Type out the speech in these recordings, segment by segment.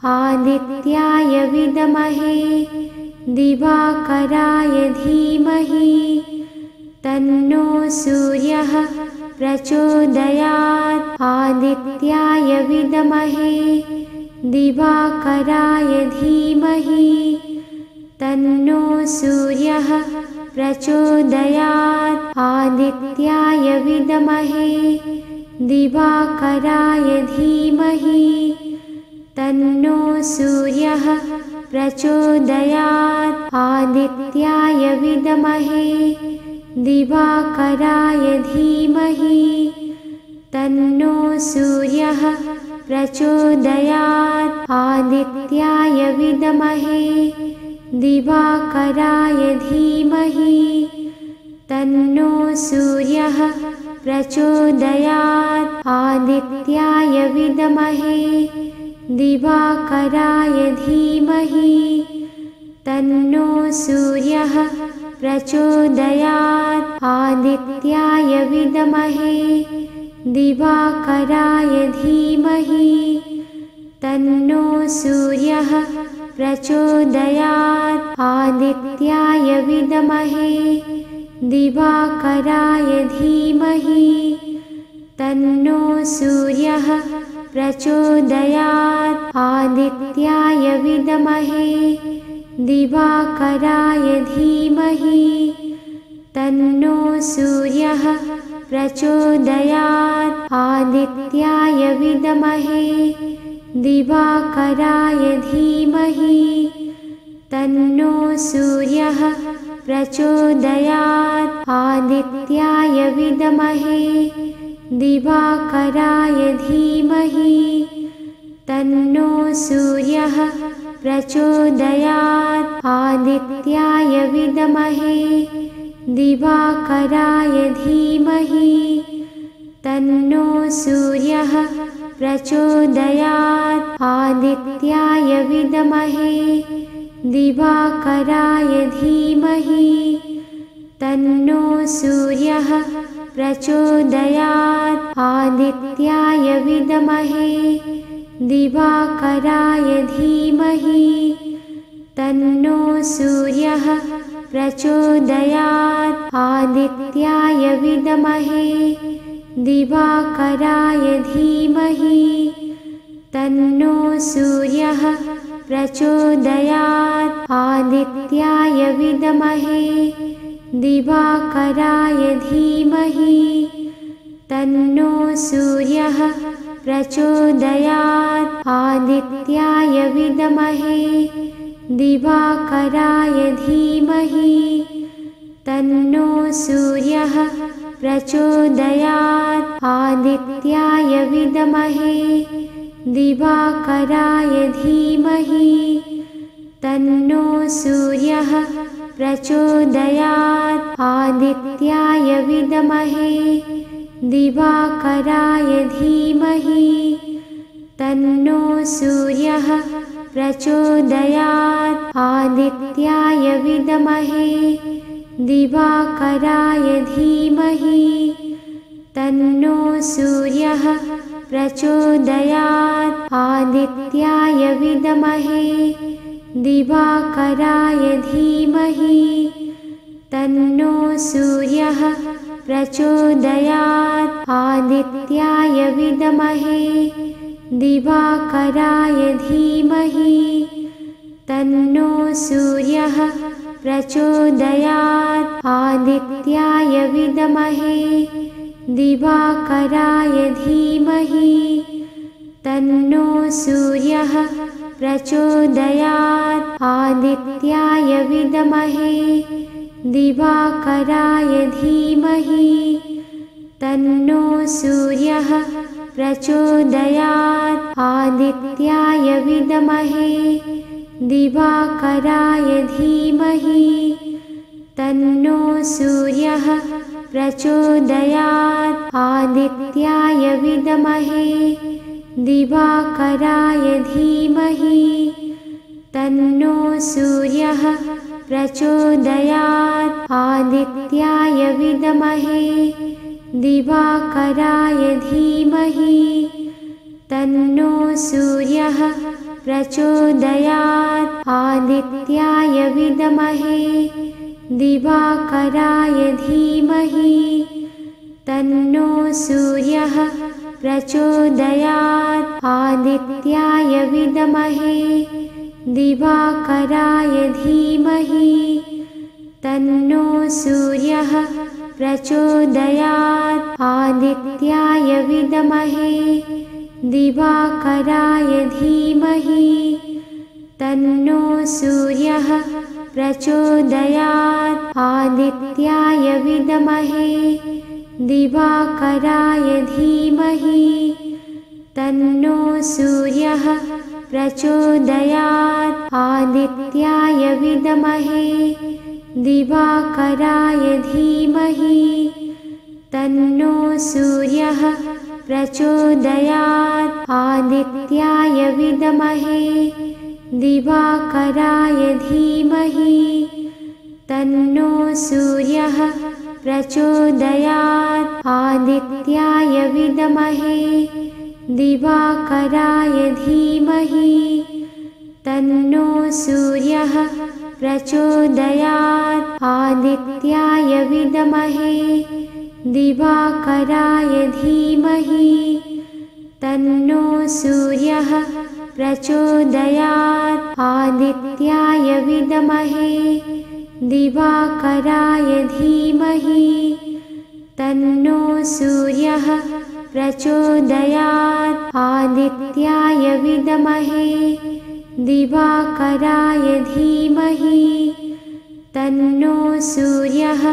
आदित्याय विद्महे दिवाकराय धीमहि तन्नो सूर्यः प्रचोदयात्। आदित्याय विद्महे दिवाकराय धीमहि तन्नो सूर्यः प्रचोदयात्। आदित्याय विद्महे दिवाकराय धीमहि तन्नो सूर्यः प्रचोदयात्। आदित्याय विद्महे दिवाकराय धीमहि तन्नो सूर्यः प्रचोदयात्। आदित्याय विद्महे दिवाकराय धीमहि तन्नो सूर्यः प्रचोदयात्। आदित्याय विद्महे दिवाकराय धीमहि तन्नो सूर्यः प्रचोदयात्। आदित्याय विद्महे दिवाकराय धीमहि तन्नो सूर्यः प्रचोदयात्। आदित्याय विद्महे दिवाकराय धीमहि तन्नो सूर्यः प्रचोदयात्। आदित्याय विद्महे दिवाकराय धीमहि तन्नो सूर्यः प्रचोदयात्। आदित्याय विद्महे दिवाकराय धीमहि तन्नो सूर्यः प्रचोदयात्। आदित्याय विद्महे दिवाकराय धीमहि तन्नो सूर्यः प्रचोदयात्। आदित्याय विद्महे दिवाकराय धीमहि तन्नो सूर्यः प्रचोदयात्। आदित्याय विद्महे दिवाकराय धीमहि तन्नो सूर्यः प्रचोदयात्। आदित्याय विद्महे दिवाकराय धीमहि तन्नो सूर्यः प्रचोदयात्। आदित्याय विद्महे दिवाकराय धीमहि तन्नो सूर्यः प्रचोदयात्। आदित्याय विद्महे दिवाकराय धीमहि तन्नो सूर्यः प्रचोदयात्। आदित्याय विद्महे दिवाकराय धीमहि तन्नो सूर्यः प्रचोदयात्। आदित्याय विद्महे दिवाकराय धीमहि तन्नो सूर्यः प्रचोदयात्। आदित्याय विद्महे दिवाकराय धीमहि तन्नो सूर्यः प्रचोदयात्। आदित्याय विद्महे दिवाकराय धीमहि तन्नो सूर्यः प्रचोदयात्। आदित्याय विद्महे दिवाकराय धीमहि तन्नो सूर्यः प्रचोदयात्। आदित्याय विद्महे दिवाकराय धीमहि तन्नो सूर्यः प्रचोदयात्। आदित्याय विद्महे दिवाकराय धीमहि तन्नो सूर्यः प्रचोदयात्। आदित्याय विद्महे दिवाकराय धीमहि तन्नो सूर्यः प्रचोदयात्। आदित्याय विद्महे दिवाकराय धीमहि तन्नो सूर्यः प्रचोदयात्। आदित्याय विद्महे दिवाकराय धीमहि तन्नो सूर्यः प्रचोदयात्। आदित्याय विद्महे दिवाकराय धीमहि तन्नो सूर्यः प्रचोदयात्। आदित्याय विद्महे दिवाकराय धीमहि तन्नो सूर्यः प्रचोदयात्। आदित्याय विद्महे दिवाकराय धीमहि तन्नो सूर्यः प्रचोदयात्। आदित्याय विद्महे दिवाकराय धीमहि तन्नो सूर्यः प्रचोदयात्। आदित्याय विद्महे दिवाकराय धीमहि तन्नो सूर्यः प्रचोदयात्। आदित्याय विद्महे दिवाकराय धीमहि तन्नो सूर्यः प्रचोदयात्। आदित्याय विद्महे दिवाकराय धीमहि तन्नो सूर्यः प्रचोदयात्। आदित्याय विद्महे दिवाकराय धीमहि तन्नो सूर्यः प्रचोदयात्। आदित्याय विद्महे दिवाकराय धीमहि तन्नो सूर्यः प्रचोदयात्। आदित्याय विद्महे दिवाकराय धीमहि तन्नो सूर्यः प्रचोदयात्। आदित्याय विद्महे दिवाकराय धीमहि तन्नो सूर्यः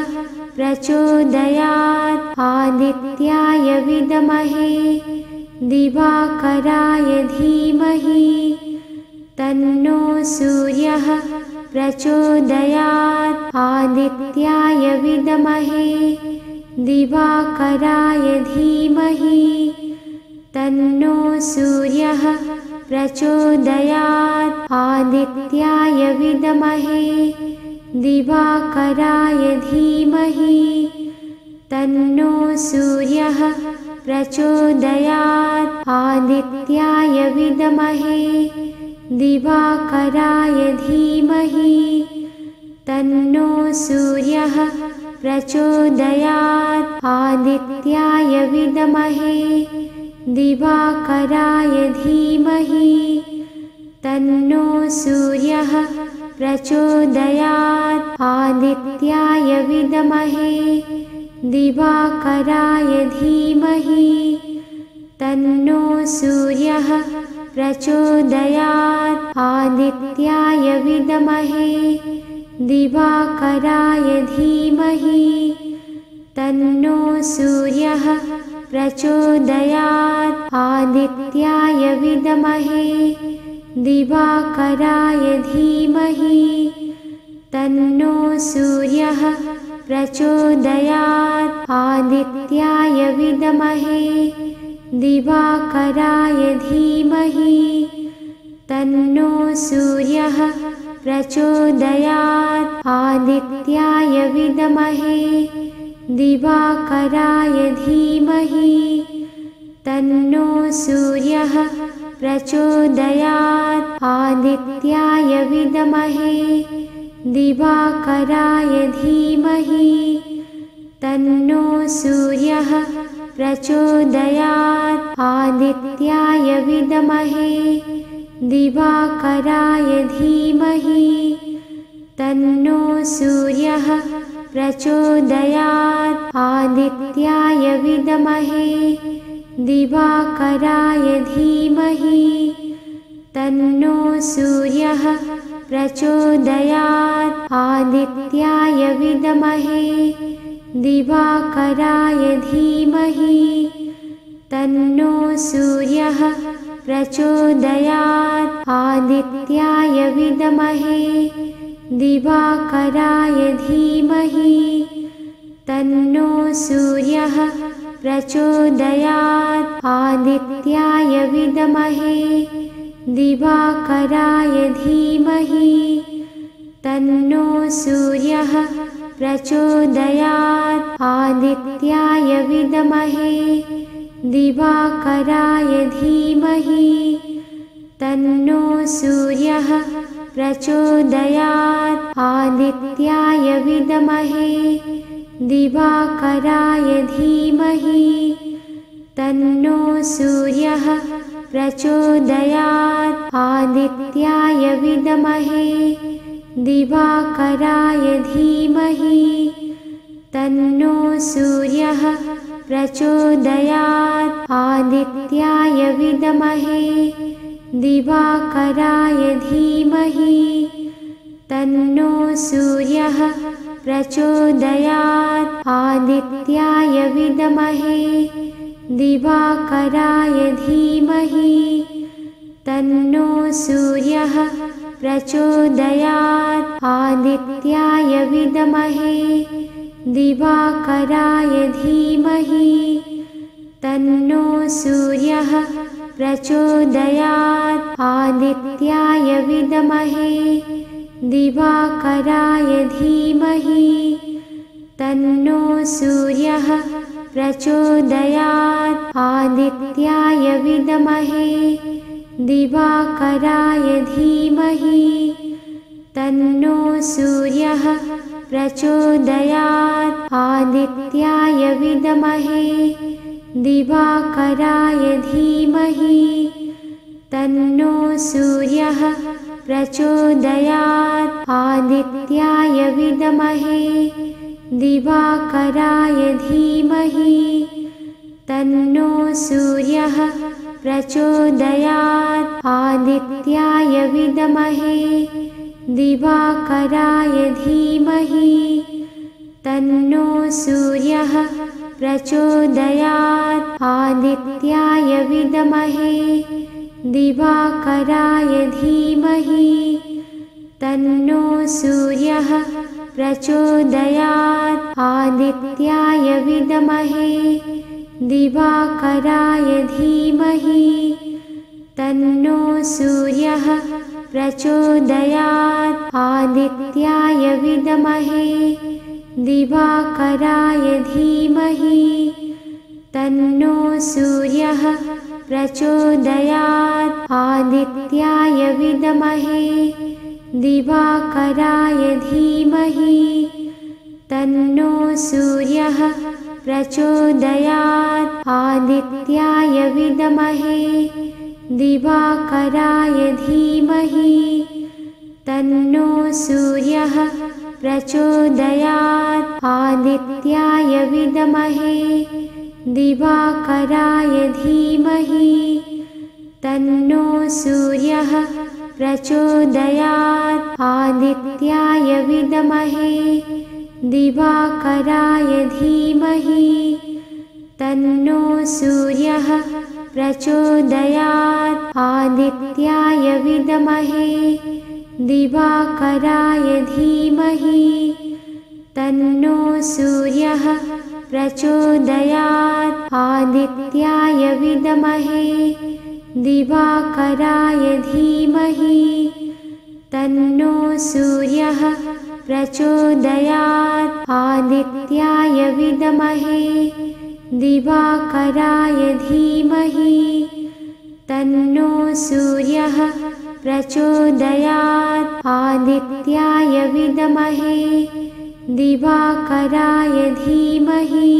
प्रचोदयात्। आदित्याय विद्महे दिवाकराय धीमहि तन्नो सूर्यः प्रचोदयात्। आदित्याय विद्महे दिवाकराय धीमहि तन्नो सूर्यः प्रचोदयात्। आदित्याय विद्महे दिवाकराय धीमहि तन्नो सूर्यः प्रचोदयात्। आदित्याय विद्महे दिवाकराय धीमहि तन्नो सूर्यः प्रचोदयात्। आदित्याय विद्महे दिवाकराय धीमहि तन्नो सूर्यः प्रचोदयात्। आदित्याय विद्महे दिवाकराय धीमहि तन्नो सूर्यः प्रचोदयात्। आदित्याय विद्महे दिवाकराय धीमहि तन्नो सूर्यः प्रचोदयात्। आदित्याय विद्महे दिवाकराय धीमहि तन्नो सूर्यः प्रचोदयात्। आदित्याय विद्महे दिवाकराय धीमहि तन्नो सूर्यः प्रचोदयात्। आदित्याय विद्महे दिवाकराय धीमहि तन्नो सूर्यः प्रचोदयात्। आदित्याय विद्महे दिवाकराय धीमहि तन्नो सूर्यः प्रचोदयात्। आदित्याय विद्महे दिवाकराय धीमहि तन्नो सूर्यः प्रचोदयात्। आदित्याय विद्महे दिवाकराय धीमहि तन्नो सूर्यः प्रचोदयात्। आदित्याय विद्महे दिवाकराय धीमहि तन्नो सूर्यः प्रचोदयात्। आदित्याय विद्महे दिवाकराय धीमहि तन्नो सूर्यः प्रचोदयात्। आदित्याय विद्महे दिवाकराय धीमहि तन्नो सूर्यः प्रचोदयात्। आदित्याय विद्महे दिवाकराय धीमहि तन्नो सूर्यः प्रचोदयात्। आदित्याय विद्महे दिवाकराय धीमहि तन्नो सूर्यः प्रचोदयात्। आदित्याय विद्महे दिवाकराय धीमहि तन्नो सूर्यः प्रचोदयात्। आदित्याय विद्महे दिवाकराय धीमहि तन्नो सूर्यः प्रचोदयात्। आदित्याय विद्महे दिवाकराय धीमहि तन्नो सूर्यः प्रचोदयात्। आदित्याय विद्महे दिवाकराय धीमहि तन्नो सूर्यः प्रचोदयात्। आदित्याय विद्महे दिवाकराय धीमहि तन्नो सूर्यः प्रचोदयात्। आदित्याय विद्महे दिवाकराय धीमहि तन्नो सूर्यः प्रचोदयात्। आदित्याय विद्महे दिवाकराय धीमहि तन्नो सूर्यः प्रचोदयात्। आदित्याय विद्महे दिवाकराय धीमहि तन्नो सूर्यः प्रचोदयात्। आदित्याय विद्महे दिवाकराय धीमहि तन्नो सूर्यः प्रचोदयात्। आदित्याय विद्महे दिवाकराय धीमहि तन्नो सूर्यः प्रचोदयात्। आदित्याय विद्महे दिवाकराय धीमहि तन्नो सूर्यः प्रचोदयात्। आदित्याय विद्महे दिवाकराय धीमहि तन्नो सूर्यः प्रचोदयात्। आदित्याय विद्महे दिवाकराय धीमहि तन्नो सूर्यः प्रचोदयात्। आदित्याय विद्महे दिवाकराय धीमहि तन्नो सूर्यः प्रचोदयात्। आदित्याय विद्महे दिवाकराय धीमहि तन्नो सूर्यः प्रचोदयात्। आदित्याय विद्महे दिवाकराय धीमहि तन्नो सूर्यः प्रचोदयात्। आदित्याय विद्महे दिवाकराय धीमहि तन्नो सूर्यः प्रचोदयात्। आदित्याय विद्महे दिवाकराय धीमहि तन्नो सूर्यः प्रचोदयात्। आदित्याय विद्महे दिवाकराय धीमहि तन्नो सूर्यः प्रचोदयात्। आदित्याय विद्महे दिवाकराय धीमहि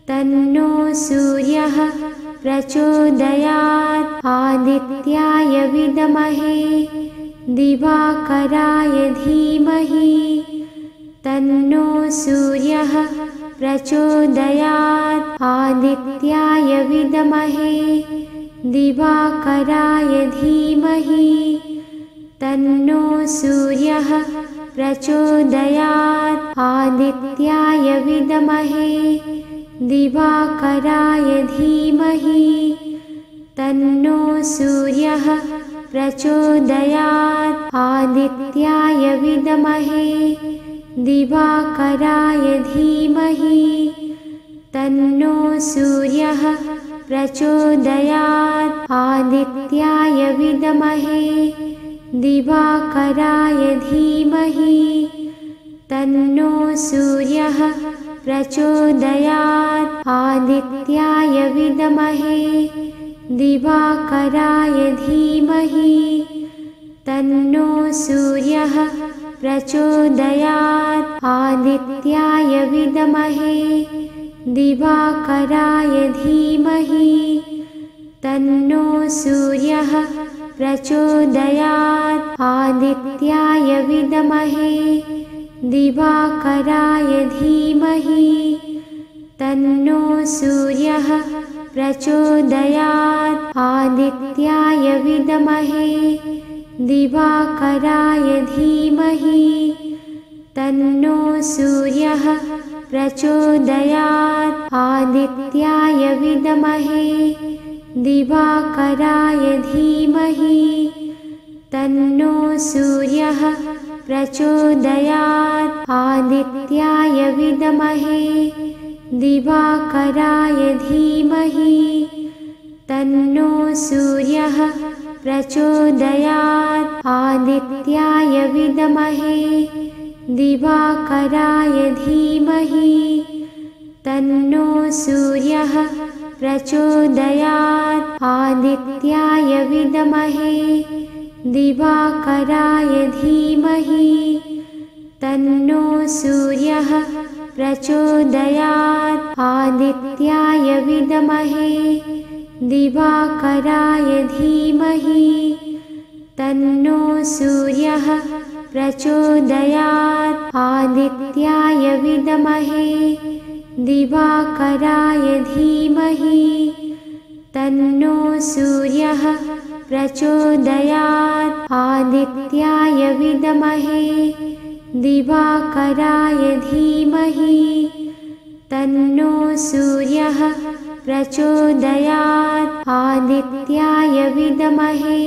तन्नो सूर्यः प्रचोदयात्। आदित्याय विद्महे दिवाकराय धीमहि तन्नो सूर्यः प्रचोदयात्। आदित्याय विद्महे दिवाकराय धीमहि तन्नो सूर्यः प्रचोदयात्। आदित्याय विद्महे दिवाकराय धीमहि तन्नो सूर्यः प्रचोदयात्। आदित्याय विद्महे दिवाकराय धीमहि तन्नो सूर्यः प्रचोदयात्। आदित्याय विद्महे दिवाकराय धीमहि तन्नो सूर्यः प्रचोदयात्। आदित्याय विद्महे दिवाकराय धीमहि तन्नो सूर्यः प्रचोदयात्। आदित्याय विद्महे दिवाकराय धीमहि तन्नो सूर्यः प्रचोदयात्। आदित्याय विद्महे दिवाकराय धीमहि तन्नो सूर्यः प्रचोदयात्। आदित्याय विद्महे दिवाकराय धीमहि तन्नो सूर्यः प्रचोदयात्। आदित्याय विद्महे दिवाकराय धीमहि तन्नो सूर्यः प्रचोदयात्। आदित्याय विद्महे दिवाकराय धीमहि तन्नो सूर्यः प्रचोदयात्। आदित्याय विद्महे दिवाकराय धीमहि तन्नो सूर्यः प्रचोदयात्। आदित्याय विद्महे दिवाकराय धीमहि तन्नो सूर्यः प्रचोदयात्। आदित्याय विद्महे दिवाकराय धीमहि तन्नो सूर्यः प्रचोदयात्। आदित्याय विद्महे दिवाकराय धीमहि तन्नो सूर्यः प्रचोदयात्। आदित्याय विद्महे दिवाकराय धीमहि तन्नो सूर्यः प्रचोदयात्। आदित्याय विद्महे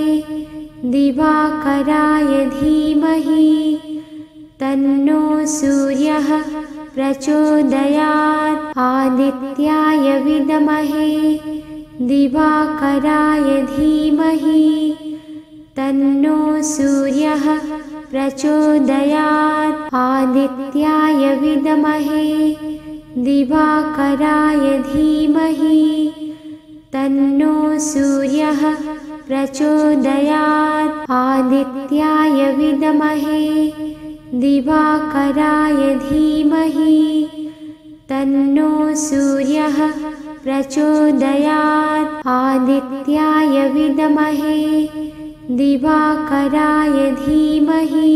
दिवाकराय धीमहि तन्नो सूर्यः प्रचोदयात्। आदित्याय विद्महे दिवाकराय धीमहि तन्नो सूर्यः प्रचोदयात्। आदित्याय विद्महे दिवाकराय धीमहि तन्नो सूर्यः प्रचोदयात्। आदित्याय विद्महे दिवाकराय धीमहि तन्नो सूर्यः प्रचोदयात्। आदित्याय विद्महे दिवाकराय धीमहि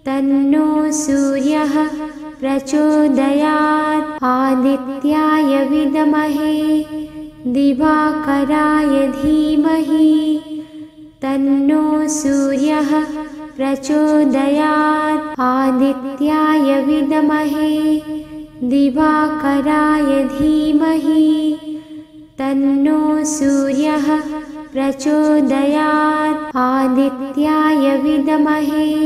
तन्नो सूर्यः प्रचोदयात्। आदित्याय विद्महे दिवाकराय धीमहि तन्नो सूर्यः प्रचोदयात्। आदित्याय विद्महे दिवाकराय धीमहि तन्नो सूर्यः प्रचोदयात्। आदित्याय विद्महे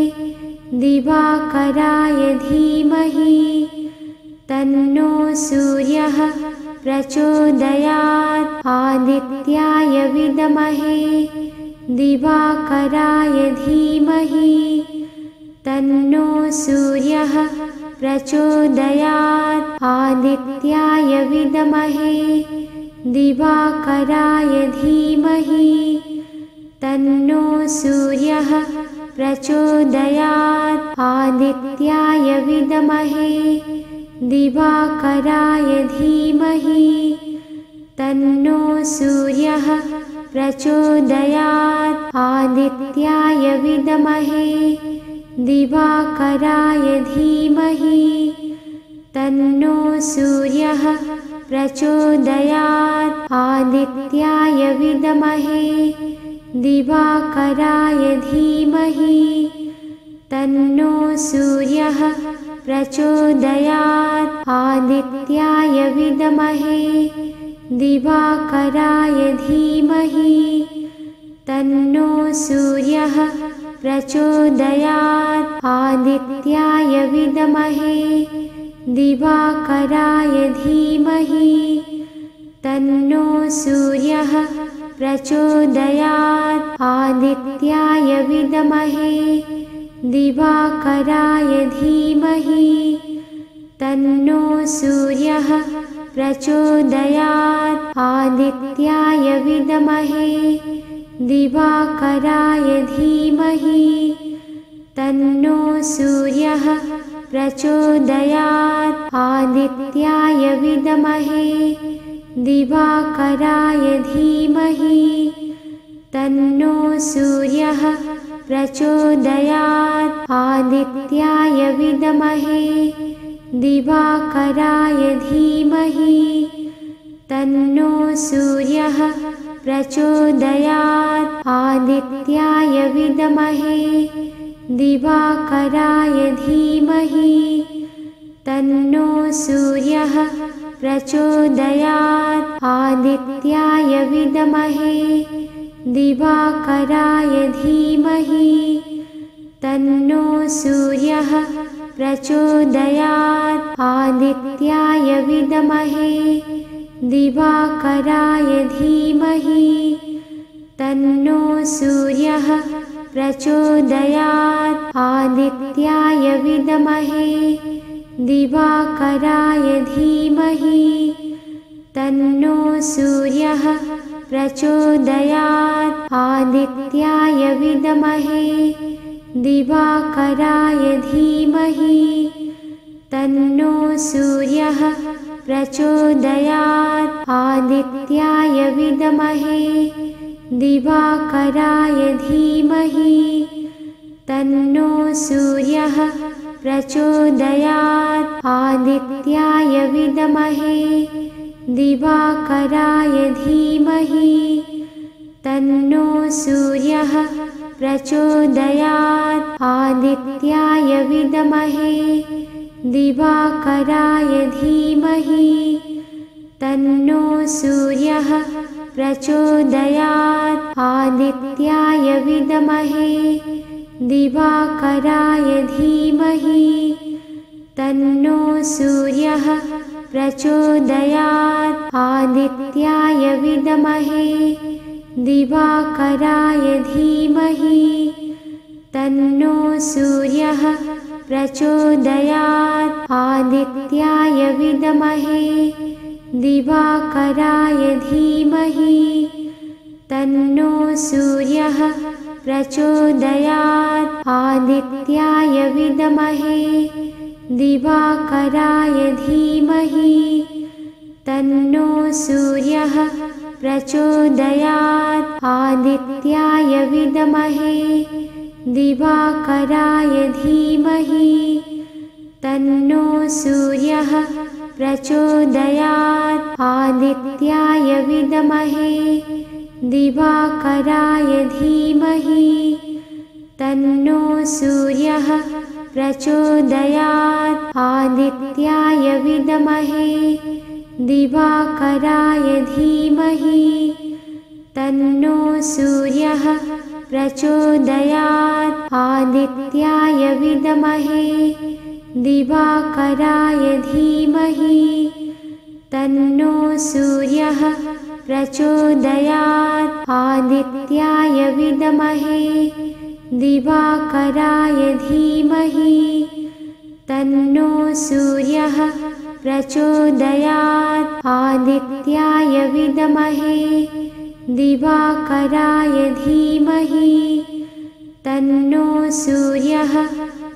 दिवाकराय धीमहि तन्नो सूर्यः प्रचोदयात्। आदित्याय विद्महे दिवाकराय धीमहि तन्नो सूर्यः प्रचोदयात्। आदित्याय विद्महे दिवाकराय धीमहि तन्नो सूर्यः प्रचोदयात्। आदित्याय विद्महे दिवाकराय धीमहि तन्नो सूर्यः प्रचोदयात्। आदित्याय विद्महे दिवाकराय धीमहि तन्नो सूर्यः प्रचोदयात्। आदित्याय विद्महे दिवाकराय धीमहि तन्नो सूर्यः प्रचोदयात्। आदित्याय विद्महे दिवाकराय धीमहि तन्नो सूर्यः प्रचोदयात्। आदित्याय विद्महे दिवाकराय धीमहि तन्नो सूर्यः प्रचोदयात्। आदित्याय विद्महे दिवाकराय धीमहि तन्नो सूर्यः प्रचोदयात्। आदित्याय विद्महे दिवाकराय धीमहि तन्नो सूर्यः प्रचोदयात्। आदित्याय विद्महे दिवाकराय धीमहि तन्नो सूर्यः प्रचोदयात्। आदित्याय विद्महे दिवाकराय धीमहि तन्नो सूर्यः प्रचोदयात्। आदित्याय विद्महे दिवाकराय धीमहि तन्नो सूर्यः प्रचोदयात्। आदित्याय विद्महे दिवाकराय धीमहि तन्नो सूर्यः प्रचोदयात्। आदित्याय विद्महे दिवाकराय धीमहि तन्नो सूर्यः प्रचोदयात्। आदित्याय विद्महे दिवाकराय धीमहि तन्नो सूर्यः प्रचोदयात्। आदित्याय विद्महे दिवाकराय धीमहि तन्नो सूर्यः प्रचोदयात्। आदित्याय विद्महे दिवाकराय धीमहि तन्नो सूर्यः प्रचोदयात्। आदित्याय विद्महे दिवाकराय धीमहि तन्नो सूर्यः प्रचोदयात्। आदित्याय विद्महे दिवाकराय धीमहि तन्नो सूर्यः प्रचोदयात्। आदित्याय विद्महे दिवाकराय धीमहि तन्नो सूर्यः प्रचोदयात्। आदित्याय विद्महे दिवाकराय धीमहि तन्नो सूर्यः प्रचोदयात्। आदित्याय विद्महे दिवाकराय धीमहि तन्नो सूर्यः प्रचोदयात्। आदित्याय विद्महे दिवाकराय धीमहि तन्नो सूर्यः प्रचोदयात्। आदित्याय विद्महे दिवाकराय धीमहि तन्नो सूर्यः प्रचोदयात्। आदित्याय विद्महे दिवाकराय धीमहि तन्नो सूर्यः प्रचोदयात्। आदित्याय विद्महे दिवाकराय धीमहि तन्नो सूर्यः प्रचोदयात्। आदित्याय विद्महे दिवाकराय धीमहि तन्नो सूर्यः प्रचोदयात्। आदित्याय विद्महे दिवाकराय धीमहि तन्नो सूर्यः प्रचोदयात्। आदित्याय विद्महे दिवाकराय धीमहि तन्नो सूर्यः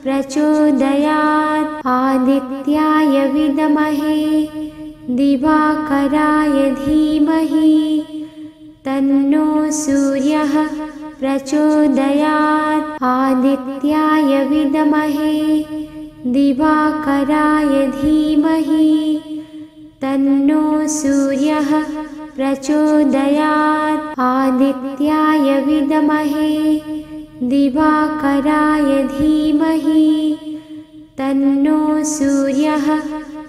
प्रचोदयात्। आदित्याय विद्महे दिवाकराय धीमहि तन्नो सूर्यः प्रचोदयात्। आदित्याय विद्महे दिवाकराय धीमहि तन्नो सूर्यः प्रचोदयात्। आदित्याय विद्महे दिवाकराय धीमहि तन्नो सूर्यः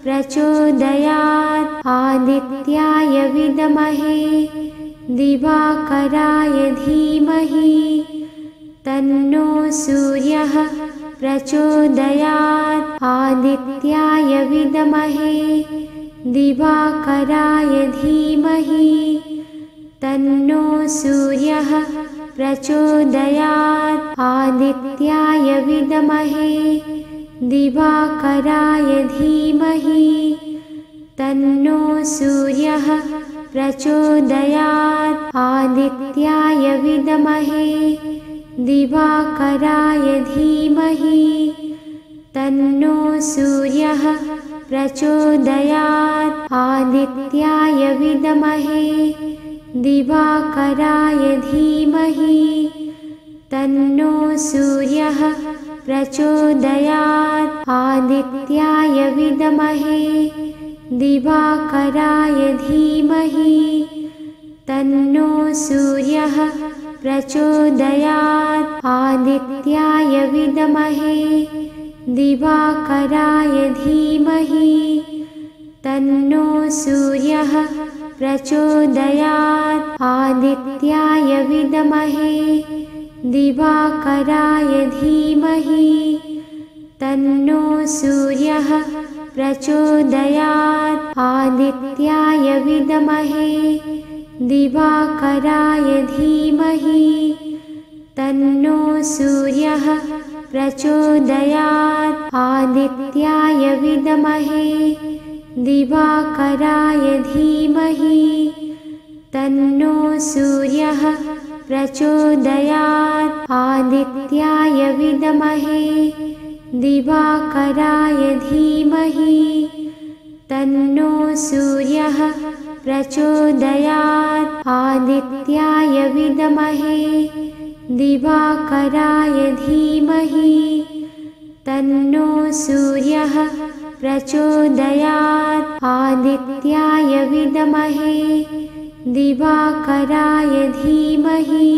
प्रचोदयात्। आदित्याय विद्महे दिवाकराय धीमहि तन्नो सूर्यः प्रचोदयात्। आदित्याय विद्महे दिवाकराय धीमहि तन्नो सूर्यः प्रचोदयात्। आदित्याय विद्महे दिवाकराय धीमहि तन्नो सूर्यः प्रचोदयात्। आदित्याय विद्महे दिवाकराय धीमहि तन्नो सूर्यः प्रचोदयात्। आदित्याय विद्महे दिवाकराय धीमहि तन्नो सूर्यः प्रचोदयात्। आदित्याय विद्महे दिवाकराय धीमहि तन्नो सूर्यः प्रचोदयात्। आदित्याय विद्महे दिवाकराय धीमहि तन्नो सूर्यः प्रचोदयात्। आदित्याय विद्महे दिवाकराय धीमहि तन्नो सूर्यः प्रचोदयात्। आदित्याय विद्महे दिवाकराय धीमहि तन्नो सूर्यः प्रचोदयात्। आदित्याय विद्महे दिवाकराय धीमहि तन्नो सूर्यः प्रचोदयात्। आदित्याय विद्महे दिवाकराय धीमहि तन्नो सूर्यः प्रचोदयात्। आदित्याय विद्महे दिवाकराय धीमहि तन्नो सूर्यः प्रचोदयात्। आदित्याय विद्महे दिवाकराय धीमहि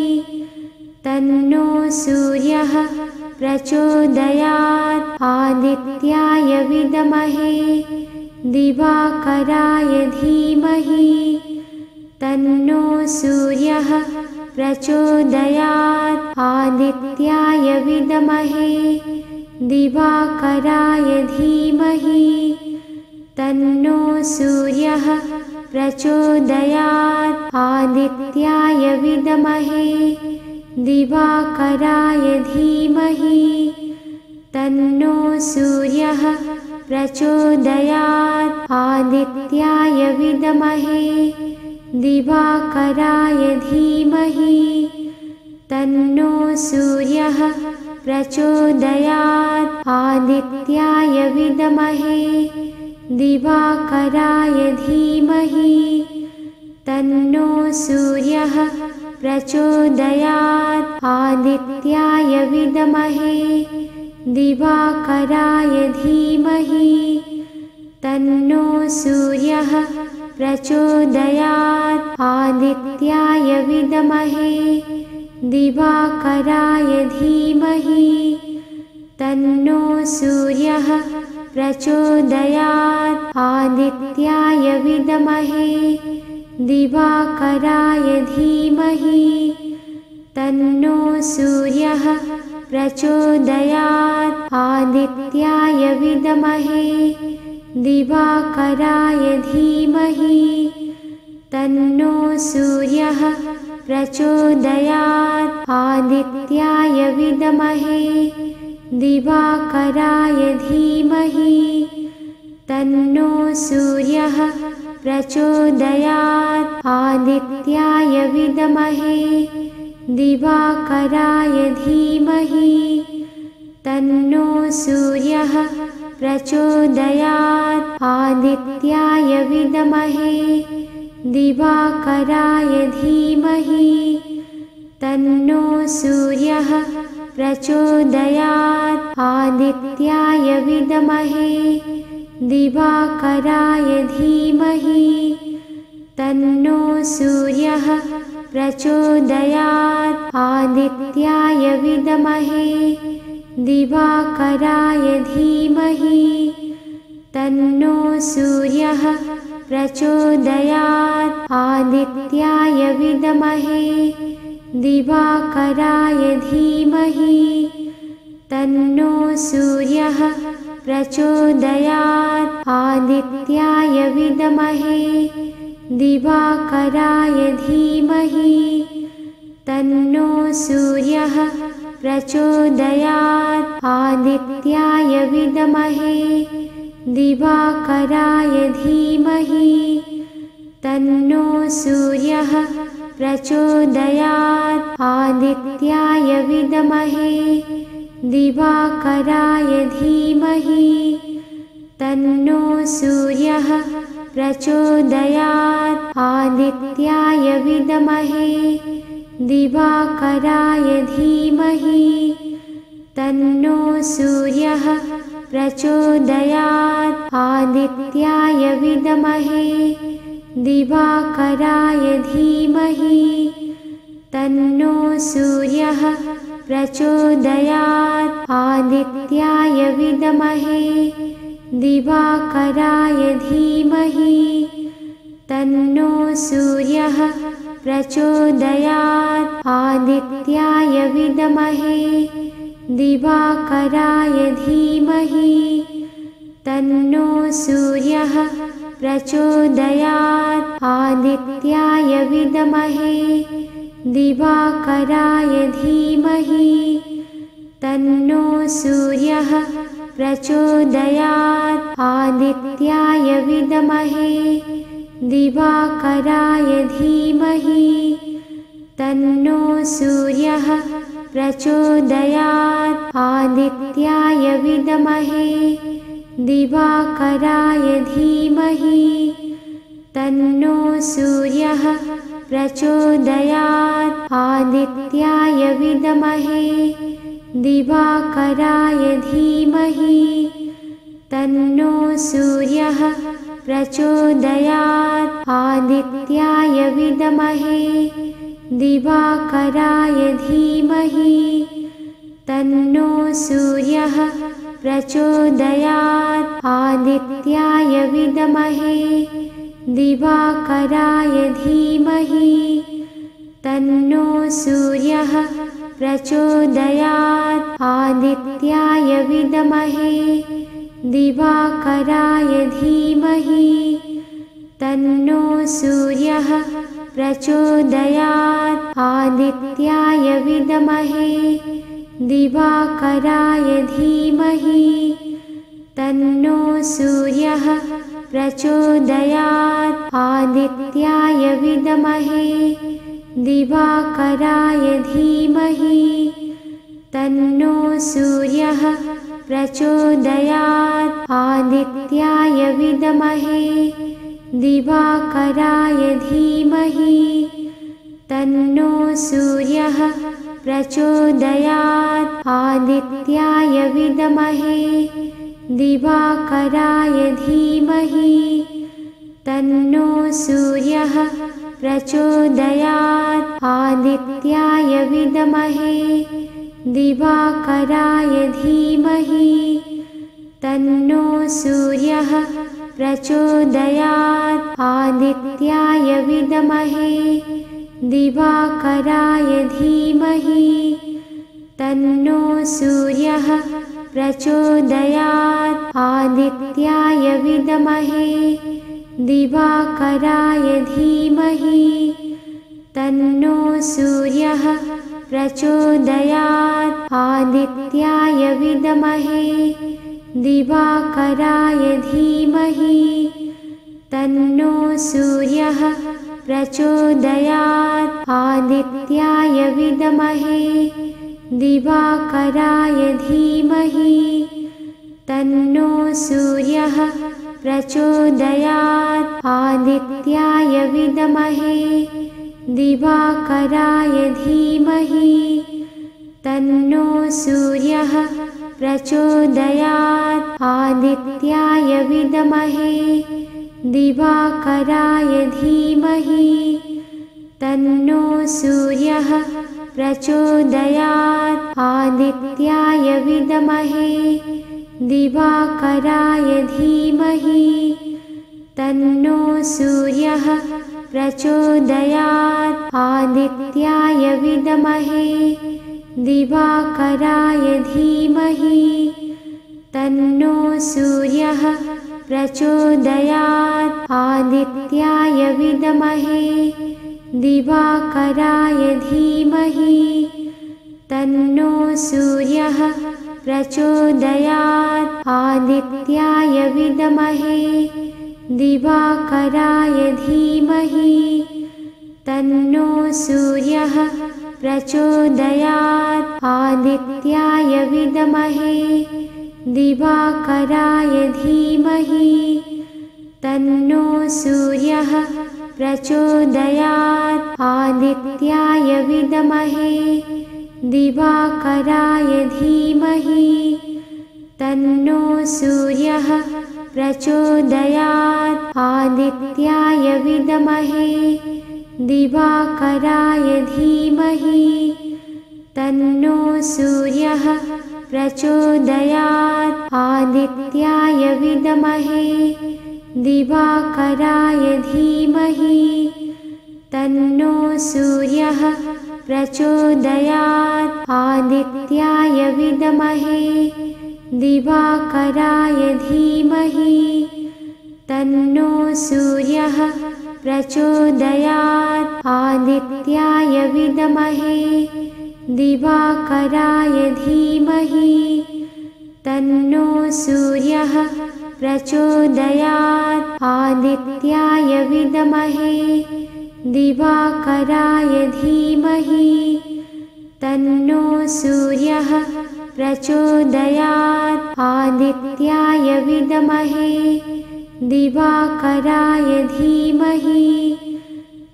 तन्नो सूर्यः प्रचोदयात्। आदित्याय विद्महे दिवाकराय धीमहि तन्नो सूर्यः प्रचोदयात्। आदित्याय विद्महे दिवाकराय धीमहि तन्नो सूर्यः प्रचोदयात्। आदित्याय विद्महे दिवाकराय धीमहि तन्नो सूर्यः प्रचोदयात्। आदित्याय विद्महे दिवाकराय धीमहि तन्नो सूर्यः प्रचोदयात्। आदित्याय विद्महे दिवाकराय धीमहि तन्नो सूर्यः प्रचोदयात्। आदित्याय विद्महे दिवाकराय धीमहि तन्नो सूर्यः प्रचोदयात्। आदित्याय विद्महे दिवाकराय धीमहि तन्नो सूर्यः प्रचोदयात्। आदित्याय विद्महे दिवाकराय धीमहि तन्नो सूर्यः प्रचोदयात्। आदित्याय विद्महे दिवाकराय धीमहि तन्नो सूर्यः प्रचोदयात्। आदित्याय विद्महे दिवाकराय धीमहि तन्नो सूर्यः प्रचोदयात्। आदित्याय विद्महे दिवाकराय धीमहि तन्नो सूर्यः प्रचोदयात्। आदित्याय विद्महे दिवाकराय धीमहि तन्नो सूर्यः प्रचोदयात्। आदित्याय विद्महे दिवाकराय धीमहि तन्नो सूर्यः प्रचोदयात्। आदित्याय विद्महे दिवाकराय धीमहि तन्नो सूर्यः प्रचोदयात्। आदित्याय विद्महे दिवाकराय धीमहि तन्नो सूर्यः प्रचोदयात्। आदित्याय विद्महे दिवाकराय धीमहि तन्नो सूर्यः प्रचोदयात्। आदित्याय विद्महे दिवाकराय धीमहि तन्नो सूर्यः प्रचोदयात्। आदित्याय विद्महे दिवाकराय धीमहि तन्नो सूर्यः प्रचोदयात्। आदित्याय विद्महे दिवाकराय धीमहि तन्नो सूर्यः प्रचोदयात्। आदित्याय विद्महे दिवाकराय धीमहि तन्नो सूर्यः प्रचोदयात्। आदित्याय विद्महे दिवाकराय धीमहि तन्नो सूर्यः प्रचोदयात्। आदित्याय विद्महे दिवाकराय धीमहि तन्नो सूर्यः प्रचोदयात्। आदित्याय विद्महे दिवाकराय धीमहि तन्नो सूर्यः प्रचोदयात्। आदित्याय विद्महे दिवाकराय धीमहि तन्नो सूर्यः प्रचोदयात्। आदित्याय विद्महे दिवाकराय धीमहि तन्नो सूर्यः प्रचोदयात्। आदित्याय विद्महे दिवाकराय धीमहि तन्नो सूर्यः प्रचोदयात्। आदित्याय विद्महे दिवाकराय धीमहि तन्नो सूर्यः प्रचोदयात्। आदित्याय विद्महे दिवाकराय धीमहि तन्नो सूर्यः प्रचोदयात्। आदित्याय विद्महे दिवाकराय धीमहि तन्नो सूर्यः प्रचोदयात्। आदित्याय विद्महे दिवाकराय धीमहि तन्नो सूर्यः प्रचोदयात्। आदित्याय विद्महे दिवाकराय धीमहि तन्नो सूर्यः प्रचोदयात्। आदित्याय विद्महे दिवाकराय धीमहि तन्नो सूर्यः प्रचोदयात्। आदित्याय विद्महे दिवाकराय धीमहि तन्नो सूर्यः प्रचोदयात्। आदित्याय विद्महे दिवाकराय धीमहि तन्नो सूर्यः प्रचोदयात्। आदित्याय विद्महे दिवाकराय धीमहि तन्नो सूर्यः प्रचोदयात्। आदित्याय विद्महे दिवाकराय धीमहि तन्नो सूर्यः प्रचोदयात्। आदित्याय विद्महे दिवाकराय धीमहि तन्नो सूर्यः प्रचोदयात्। आदित्याय विद्महे दिवाकराय धीमहि तन्नो सूर्यः प्रचोदयात्। आदित्याय विद्महे दिवाकराय धीमहि तन्नो सूर्यः प्रचोदयात्। आदित्याय विद्महे दिवाकराय धीमहि तन्नो सूर्यः प्रचोदयात्। आदित्याय विद्महे दिवाकराय धीमहि तन्नो सूर्यः प्रचोदयात्। आदित्याय विद्महे दिवाकराय धीमहि तन्नो सूर्यः प्रचोदयात्। आदित्याय विद्महे दिवाकराय धीमहि तन्नो सूर्यः प्रचोदयात्। आदित्याय विद्महे दिवाकराय धीमहि तन्नो सूर्यः प्रचोदयात्। आदित्याय विद्महे दिवाकराय धीमहि तन्नो सूर्यः प्रचोदयात्। आदित्याय विद्महे दिवाकराय धीमहि तन्नो सूर्यः प्रचोदयात्। आदित्याय विद्महे दिवाकराय धीमहि तन्नो सूर्यः प्रचोदयात्। आदित्याय विद्महे दिवाकराय धीमहि तन्नो सूर्यः प्रचोदयात्। आदित्याय विद्महे दिवाकराय धीमहि तन्नो सूर्यः प्रचोदयात्। आदित्याय विद्महे दिवाकराय धीमहि तन्नो सूर्यः प्रचोदयात्। आदित्याय विद्महे दिवाकराय धीमहि तन्नो सूर्यः प्रचोदयात्। आदित्याय विद्महे दिवाकराय धीमहि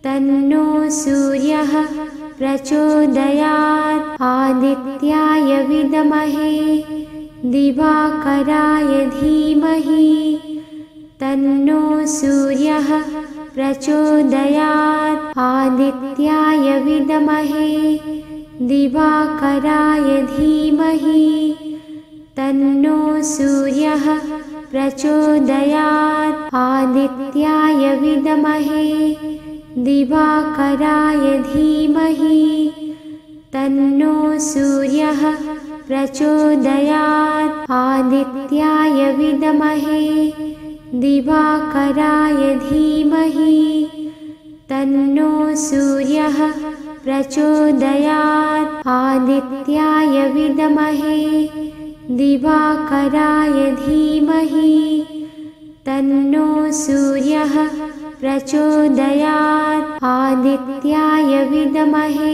तन्नो सूर्यः प्रचोदयात्। आदित्याय विद्महे दिवाकराय धीमहि तन्नो सूर्यः प्रचोदयात्। आदित्याय विद्महे दिवाकराय धीमहि तन्नो सूर्यः प्रचोदयात्। आदित्याय विद्महे दिवाकराय धीमहि तन्नो सूर्यः प्रचोदयात्। आदित्याय विद्महे दिवाकराय धीमहि तन्नो सूर्यः प्रचोदयात्। आदित्याय विद्महे दिवाकराय धीमहि तन्नो सूर्यः प्रचोदयात्। आदित्याय विद्महे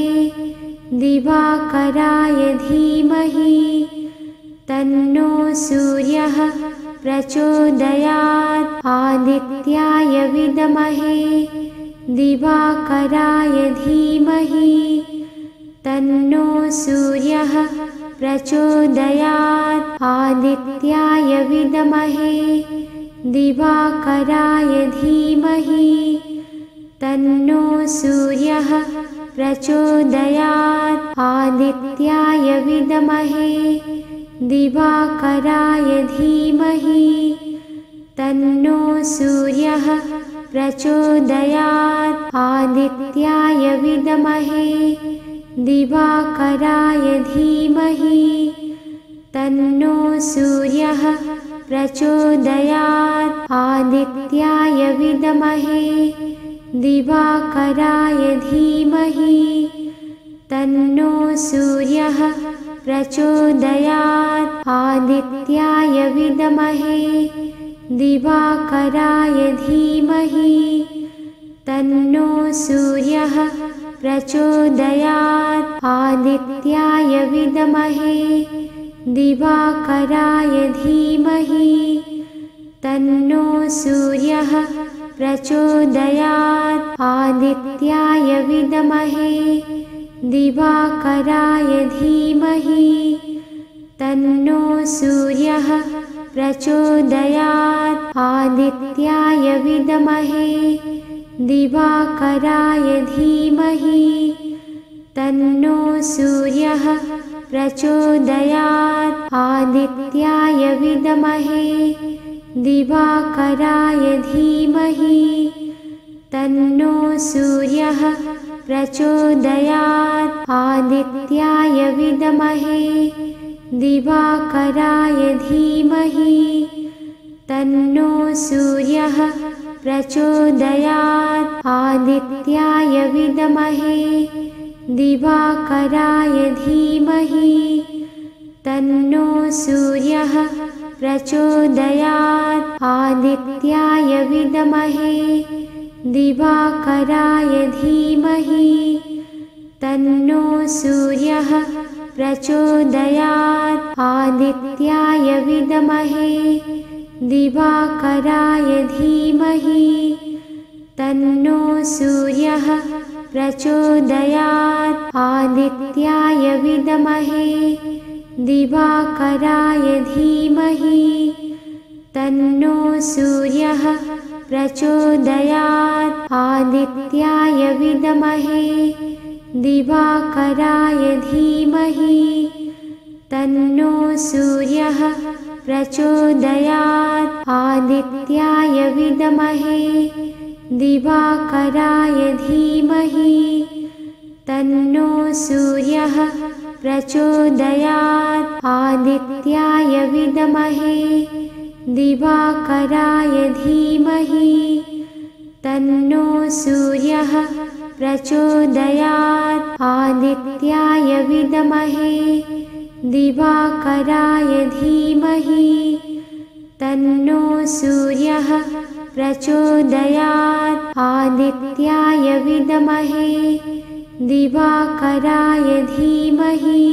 दिवाकराय धीमहि तन्नो सूर्यः प्रचोदयात्। आदित्याय विद्महे दिवाकराय धीमहि तन्नो सूर्यः प्रचोदयात्। आदित्याय विद्महे दिवाकराय धीमहि तन्नो सूर्यः प्रचोदयात्। आदित्याय विद्महे दिवाकराय धीमहि तन्नो सूर्यः प्रचोदयात्। आदित्याय विद्महे दिवाकराय धीमहि तन्नो सूर्यः प्रचोदयात्। आदित्याय विद्महे दिवाकराय धीमहि तन्नो सूर्यः प्रचोदयात्। आदित्याय विद्महे दिवाकराय धीमहि तन्नो सूर्यः प्रचोदयात्। आदित्याय विद्महे दिवाकराय धीमहि तन्नो सूर्यः प्रचोदयात्। आदित्याय विद्महे दिवाकराय धीमहि तन्नो सूर्यः प्रचोदयात्। आदित्याय विद्महे दिवाकराय धीमहि तन्नो सूर्यः प्रचोदयात्। आदित्याय विद्महे दिवाकराय धीमहि तन्नो सूर्यः प्रचोदयात्। आदित्याय विद्महे दिवाकराय धीमहि तन्नो सूर्यः प्रचोदयात्। आदित्याय विद्महे दिवाकराय धीमहि तन्नो सूर्यः प्रचोदयात्। आदित्याय विद्महे दिवाकराय धीमहि तन्नो सूर्यः प्रचोदयात्। आदित्याय विद्महे दिवाकराय धीमहि तन्नो सूर्यः प्रचोदयात्। आदित्याय विद्महे दिवाकराय धीमहि तन्नो सूर्यः प्रचोदयात्। आदित्याय विद्महे दिवाकराय धीमहि तन्नो सूर्यः प्रचोदयात्। आदित्याय विद्महे दिवाकराय धीमहि तन्नो सूर्यः प्रचोदयात्। आदित्याय विद्महे दिवाकराय धीमहि तन्नो सूर्यः प्रचोदयात्। आदित्याय विद्महे दिवाकराय धीमहि तन्नो सूर्यः प्रचोदयात्। आदित्याय विद्महे दिवाकराय धीमहि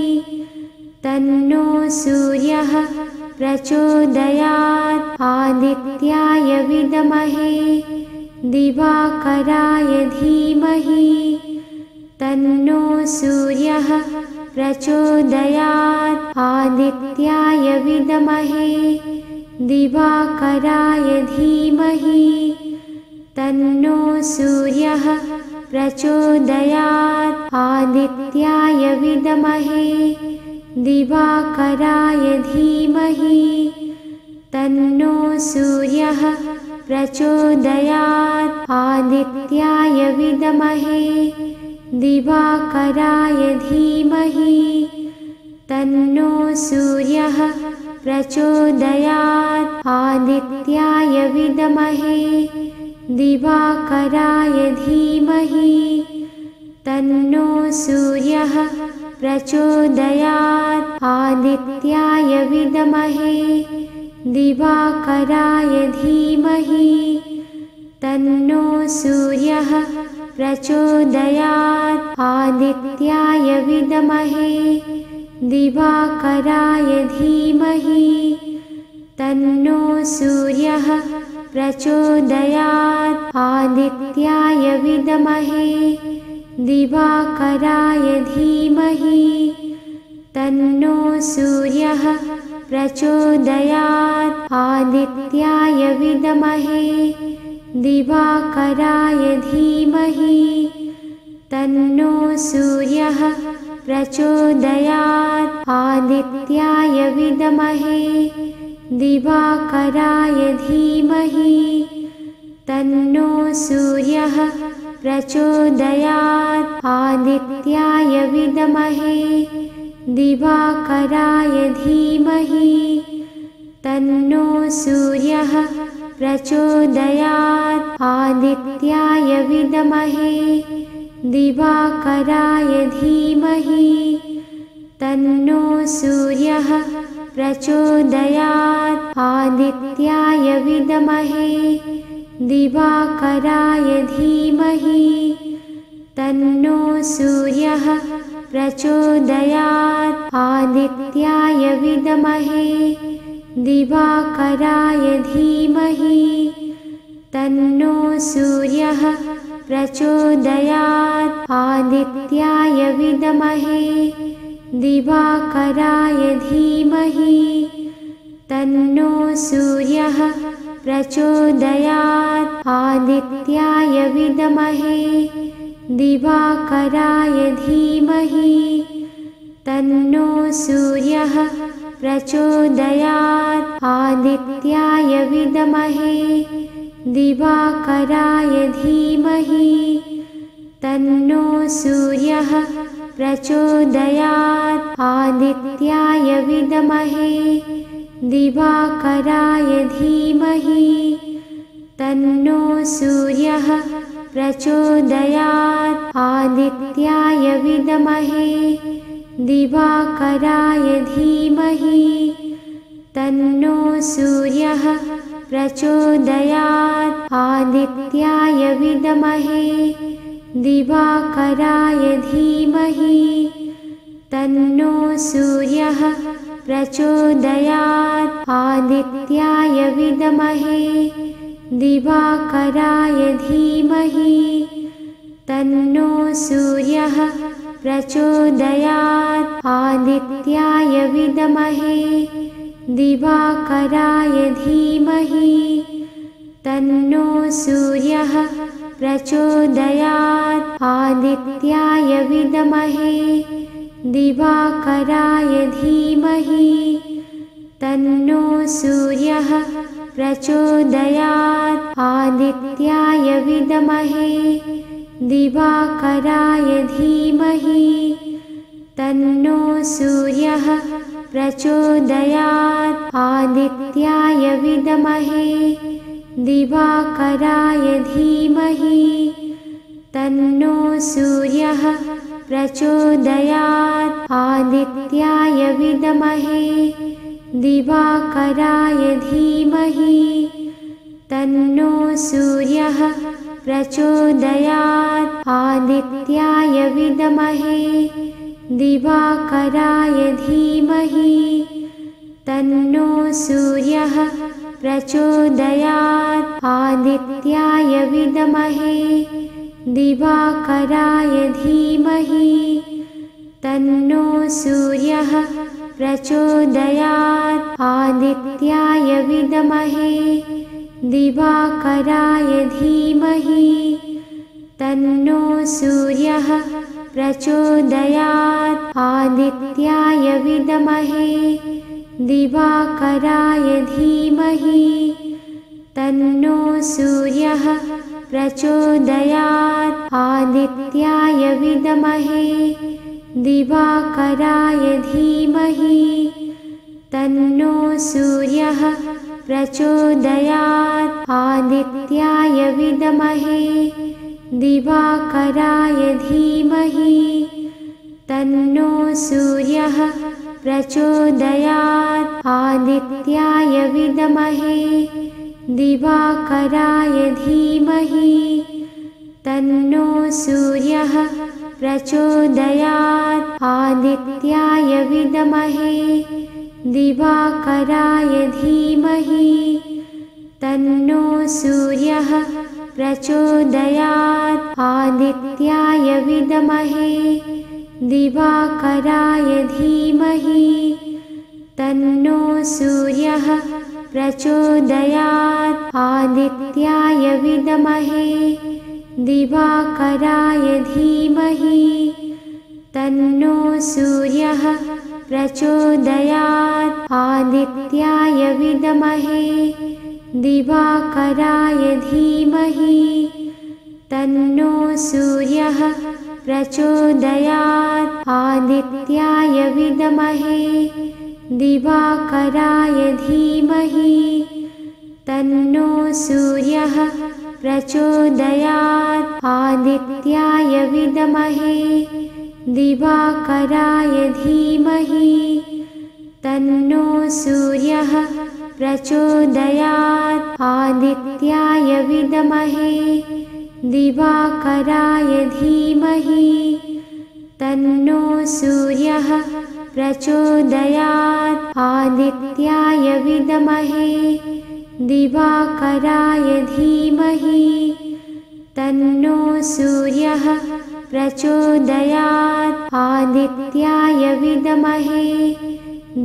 तन्नो सूर्यः प्रचोदयात्। आदित्याय विद्महे दिवाकराय धीमहि तन्नो सूर्यः प्रचोदयात्। आदित्याय विद्महे दिवाकराय धीमहि तन्नो सूर्यः प्रचोदयात्। आदित्याय विद्महे दिवाकराय धीमहि तन्नो सूर्यः प्रचोदयात्। आदित्याय विद्महे दिवाकराय धीमहि तन्नो सूर्यः प्रचोदयात्। आदित्याय विद्महे दिवाकराय धीमहि तन्नो सूर्यः प्रचोदयात्। आदित्याय विद्महे दिवाकराय धीमहि तन्नो सूर्यः प्रचोदयात्। आदित्याय विद्महे दिवाकराय धीमहि तन्नो सूर्यः प्रचोदयात्। आदित्याय विद्महे दिवाकराय धीमहि तन्नो सूर्यः प्रचोदयात्। आदित्याय विद्महे दिवाकराय धीमहि तन्नो सूर्यः प्रचोदयात्। आदित्याय विद्महे दिवाकराय धीमहि तन्नो सूर्यः प्रचोदयात्। आदित्याय विद्महे दिवाकराय धीमहि तन्नो सूर्यः प्रचोदयात्। आदित्याय विद्महे दिवाकराय धीमहि तन्नो सूर्यः प्रचोदयात्। आदित्याय विद्महे दिवाकराय धीमहि तन्नो सूर्यः प्रचोदयात्। आदित्याय विद्महे दिवाकराय धीमहि तन्नो सूर्यः प्रचोदयात्। आदित्याय विद्महे दिवाकराय धीमहि तन्नो सूर्यः प्रचोदयात्। आदित्याय विद्महे दिवाकराय धीमहि तन्नो सूर्यः प्रचोदयात्। आदित्याय विद्महे दिवाकराय धीमहि तन्नो सूर्यः प्रचोदयात्। आदित्याय विद्महे दिवाकराय धीमहि तन्नो सूर्यः प्रचोदयात्। आदित्याय विद्महे दिवाकराय धीमहि धीमहि तन्नो सूर्यः प्रचोदयात्। आदित्याय विद्महे दिवाकराय धीमहि तन्नो सूर्यः प्रचोदयात्। आदित्याय विद्महे दिवाकराय धीमहि तन्नो सूर्यः प्रचोदयात्। आदित्याय विद्महे दिवाकराय धीमहि तन्नो सूर्यः प्रचोदयात्। आदित्याय विद्महे दिवाकराय धीमहि तन्नो सूर्यः प्रचोदयात्। आदित्याय विद्महे दिवाकराय धीमहि तन्नो सूर्यः प्रचोदयात्। आदित्याय विद्महे दिवाकराय धीमहि तन्नो सूर्यः प्रचोदयात्। आदित्याय विद्महे दिवाकराय धीमहि तन्नो सूर्यः प्रचोदयात्। आदित्याय विद्महे दिवाकराय धीमहि तन्नो सूर्यः प्रचोदयात्। आदित्याय विद्महे दिवाकराय धीमहि तन्नो सूर्यः प्रचोदयात्। आदित्याय विद्महे दिवाकराय धीमहि तन्नो सूर्यः प्रचोदयात्। आदित्याय विद्महे दिवाकराय धीमहि तन्नो सूर्यः प्रचोदयात्। आदित्याय विद्महे दिवाकराय धीमहि तन्नो सूर्यः प्रचोदयात्। आदित्याय विद्महे दिवाकराय धीमहि तन्नो सूर्यः प्रचोदयात्। आदित्याय विद्महे दिवाकराय धीमहि तन्नो सूर्यः प्रचोदयात्। आदित्याय विद्महे दिवाकराय धीमहि तन्नो सूर्यः प्रचोदयात्। आदित्याय विद्महे दिवाकराय धीमहि तन्नो सूर्यः प्रचोदयात्। आदित्याय विद्महे दिवाकराय धीमहि तन्नो सूर्यः प्रचोदयात्। आदित्याय विद्महे दिवाकराय धीमहि तन्नो सूर्यः प्रचोदयात्। आदित्याय विद्महे दिवाकराय धीमहि तन्नो सूर्यः प्रचोदयात्। आदित्याय विद्महे दिवाकराय धीमहि तन्नो सूर्यः प्रचोदयात्। आदित्याय विद्महे दिवाकराय धीमहि तन्नो सूर्यः प्रचोदयात्। आदित्याय विद्महे दिवाकराय धीमहि तन्नो सूर्यः प्रचोदयात्। आदित्याय विद्महे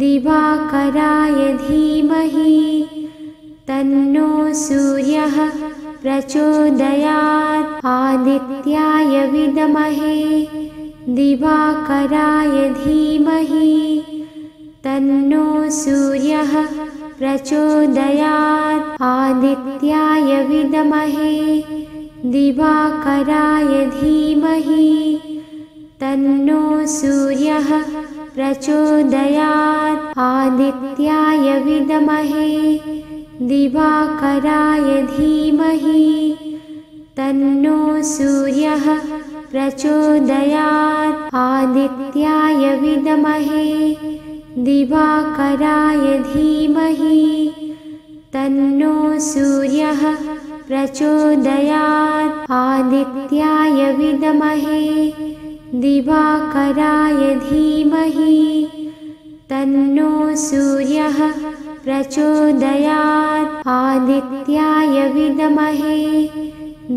दिवाकराय धीमहि तन्नो सूर्यः प्रचोदयात्। आदित्याय विद्महे दिवाकराय धीमहि तन्नो सूर्यः प्रचोदयात्। आदित्याय विद्महे दिवाकराय धीमहि तन्नो सूर्यः प्रचोदयात्। आदित्याय विद्महे दिवाकराय धीमहि तन्नो सूर्यः प्रचोदयात्। आदित्याय विद्महे दिवाकराय धीमहि तन्नो सूर्यः प्रचोदयात्। आदित्याय विद्महे दिवाकराय धीमहि तन्नो सूर्यः प्रचोदयात्। आदित्याय विद्महे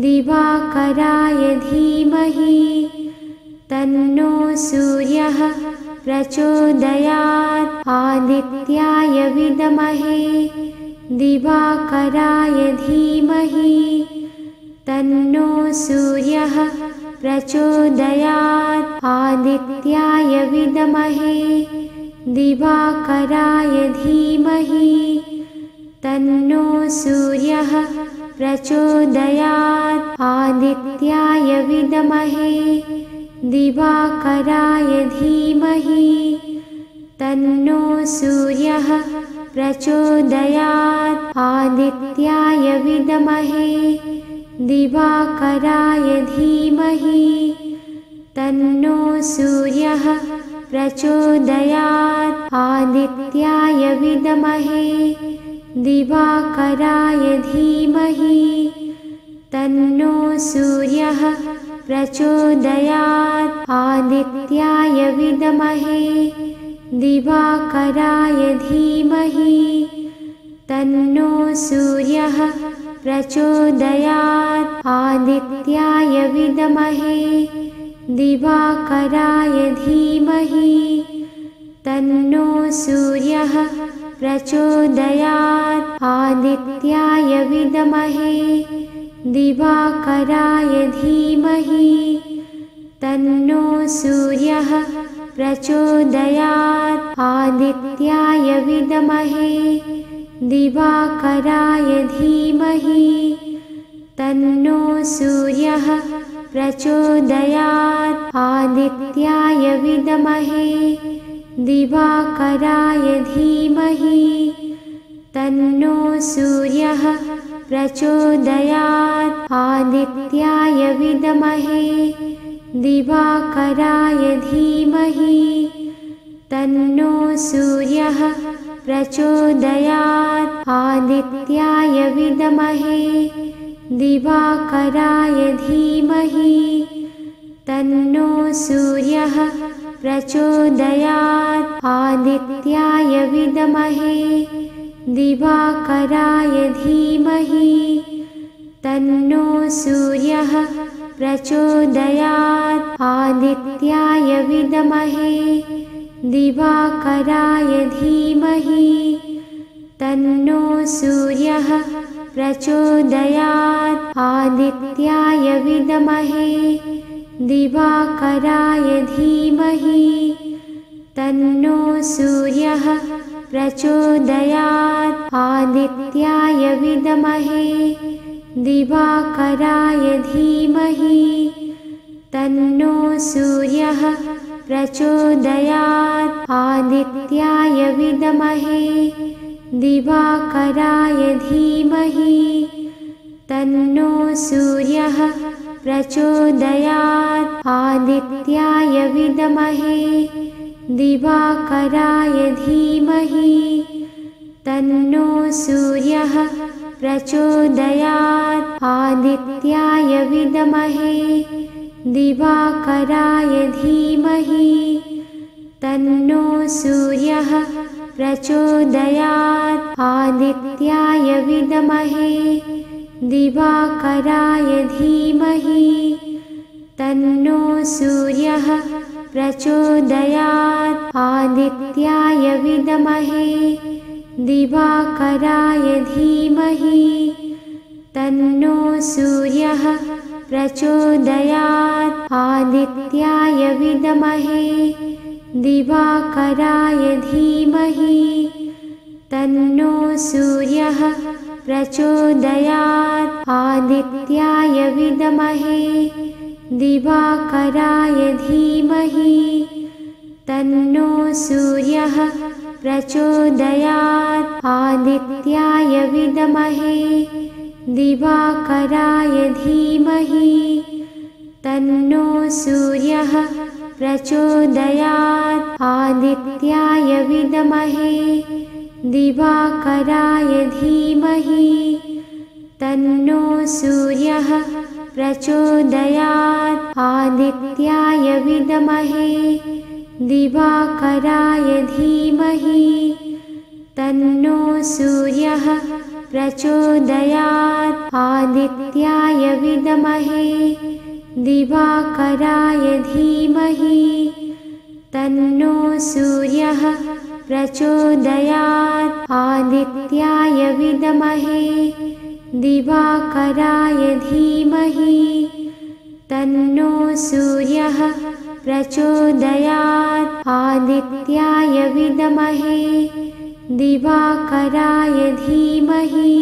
दिवाकराय धीमहि तन्नो सूर्यः प्रचोदयात्। आदित्याय विद्महे दिवाकराय धीमहि तन्नो सूर्यः प्रचोदयात्। आदित्याय विद्महे दिवाकराय धीमहि तन्नो सूर्यः प्रचोदयात्। आदित्याय विद्महे दिवाकराय धीमहि तन्नो सूर्यः प्रचोदयात्। आदित्याय विद्महे दिवाकराय धीमहि तन्नो सूर्यः प्रचोदयात्। आदित्याय विद्महे दिवाकराय धीमहि तन्नो सूर्यः प्रचोदयात्। आदित्याय विद्महे दिवाकराय धीमहि तन्नो सूर्यः प्रचोदयात्। आदित्याय विद्महे दिवाकराय धीमहि तन्नो सूर्यः प्रचोदयात्। आदित्याय विद्महे दिवाकराय धीमहि तन्नो सूर्यः प्रचोदयात्। आदित्याय विद्महे दिवाकराय धीमहि तन्नो सूर्यः प्रचोदयात्। आदित्याय विद्महे दिवाकराय धीमहि तन्नो सूर्यः प्रचोदयात्। आदित्याय विद्महे दिवाकराय धीमहि तन्नो सूर्यः प्रचोदयात्। आदित्याय विद्महे दिवाकराय धीमहि तन्नो सूर्यः प्रचोदयात्। आदित्याय विद्महे दिवाकराय धीमहि तन्नो सूर्यः प्रचोदयात्। आदित्याय विद्महे दिवाकराय धीमहि तन्नो सूर्यः प्रचोदयात्। आदित्याय विद्महे दिवाकराय धीमहि तन्नो सूर्यः प्रचोदयात्। आदित्याय विद्महे दिवाकराय धीमहि तन्नो सूर्यः प्रचोदयात्। आदित्याय विद्महे दिवाकराय धीमहि तन्नो सूर्यः प्रचोदयात्। आदित्याय विद्महे दिवाकराय धीमहि तन्नो सूर्यः प्रचोदयात्। आदित्याय विद्महे दिवाकराय धीमहि तन्नो सूर्यः प्रचोदयात्। आदित्याय विद्महे दिवाकराय धीमहि तन्नो सूर्यः प्रचोदयात्। आदित्याय विद्महे दिवाकराय धीमहि तन्नो सूर्यः प्रचोदयात्। आदित्याय विद्महे दिवाकराय धीमहि तन्नो सूर्यः प्रचोदयात्। आदित्याय विद्महे दिवाकराय धीमहि तन्नो सूर्यः प्रचोदयात्। आदित्याय विद्महे दिवाकराय धीमहि तन्नो सूर्यः प्रचोदयात्। आदित्याय विद्महे दिवाकराय धीमहि तन्नो सूर्यः प्रचोदयात्। आदित्याय विद्महे दिवाकराय धीमहि तन्नो सूर्यः प्रचोदयात्। आदित्याय विद्महे दिवाकराय धीमहि तन्नो सूर्यः प्रचोदयात्। आदित्याय विद्महे दिवाकराय धीमहि तन्नो सूर्यः प्रचोदयात्। आदित्याय विद्महे दिवाकराय धीमहि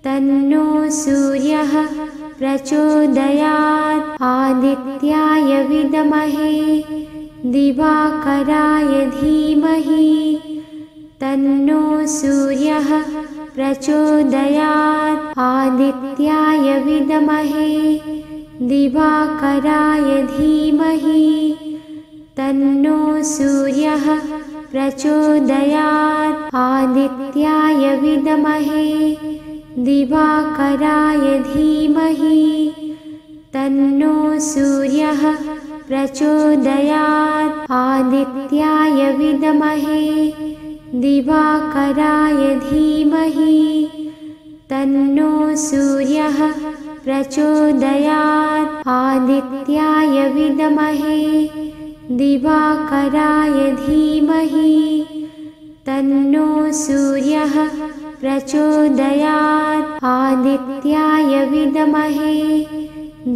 तन्नो सूर्यः प्रचोदयात्। आदित्याय विद्महे दिवाकराय धीमहि तन्नो सूर्यः प्रचोदयात्। आदित्याय विद्महे दिवाकराय धीमहि तन्नो सूर्यः प्रचोदयात्। आदित्याय विद्महे दिवाकराय धीमहि तन्नो सूर्यः प्रचोदयात्। आदित्याय विद्महे दिवाकराय धीमहि तन्नो सूर्यः प्रचोदयात्। आदित्याय विद्महे दिवाकराय धीमहि तन्नो सूर्यः प्रचोदयात्। आदित्याय विद्महे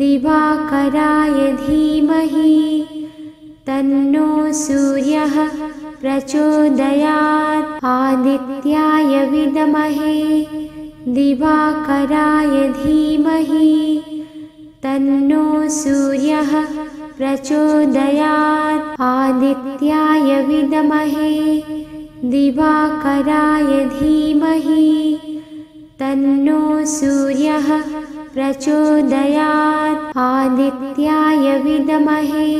दिवाकराय धीमहि तन्नो सूर्यः प्रचोदयात्। आदित्याय विद्महे दिवाकराय धीमहि तन्नो सूर्यः प्रचोदयात्। आदित्याय विद्महे दिवाकराय धीमहि तन्नो सूर्यः प्रचोदयात्। आदित्याय विद्महे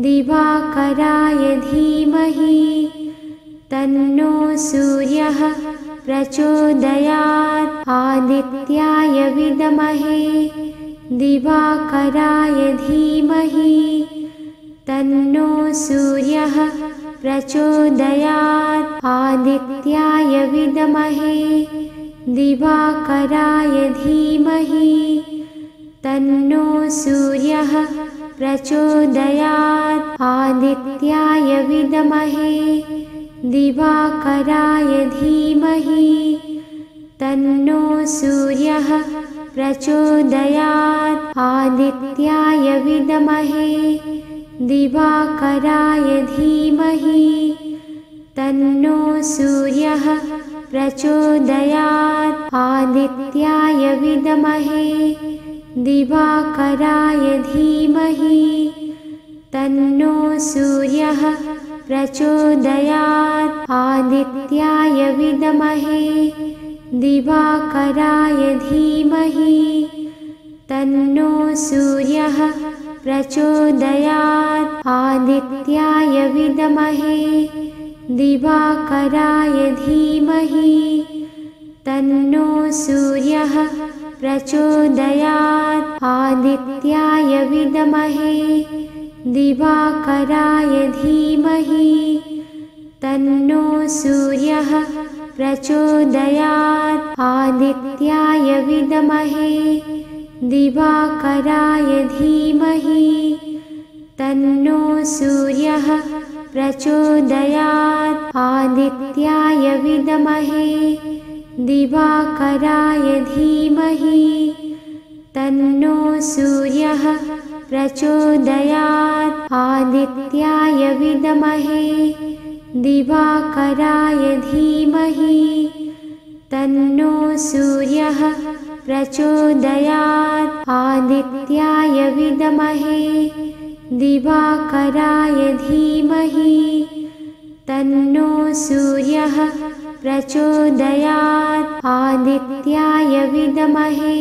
दिवाकराय धीमहि तन्नो सूर्यः प्रचोदयात्। आदित्याय विद्महे दिवाकराय धीमहि तन्नो सूर्यः प्रचोदयात्। आदित्याय विद्महे दिवाकराय धीमहि तन्नो सूर्यः प्रचोदयात्। आदित्याय विद्महे दिवाकराय धीमहि तन्नो सूर्यः प्रचोदयात्। आदित्याय विद्महे दिवाकराय धीमहि तन्नो सूर्यः प्रचोदयात्। आदित्याय विद्महे दिवाकराय धीमहि तन्नो सूर्यः प्रचोदयात्। आदित्याय विद्महे दिवाकराय धीमहि तन्नो सूर्यः प्रचोदयात्। आदित्याय विद्महे दिवाकराय धीमहि तन्नो सूर्यः प्रचोदयात्। आदित्याय विद्महे दिवाकराय धीमहि तन्नो सूर्यः प्रचोदयात्। आदित्याय विद्महे दिवाकराय धीमहि तन्नो सूर्यः प्रचोदयात्। आदित्याय विद्महे दिवाकराय धीमहि तन्नो सूर्यः प्रचोदयात्। आदित्याय विद्महे दिवाकराय धीमहि तन्नो सूर्यः प्रचोदयात्। आदित्याय विद्महे दिवाकराय धीमहि तन्नो सूर्यः प्रचोदयात्। आदित्याय विद्महे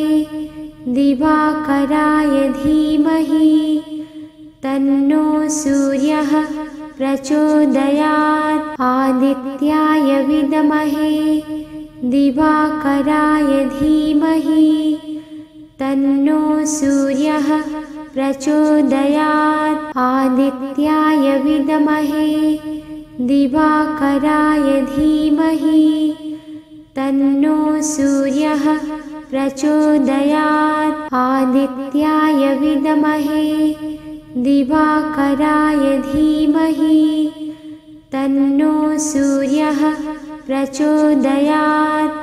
दिवाकराय धीमहि तन्नो सूर्यः प्रचोदयात्। आदित्याय विद्महे दिवाकराय धीमहि तन्नो सूर्यः प्रचोदयात्। आदित्याय विद्महे दिवाकराय धीमहि तन्नो सूर्यः प्रचोदयात्। आदित्याय विद्महे दिवाकराय धीमहि तन्नो सूर्यः प्रचोदयात्।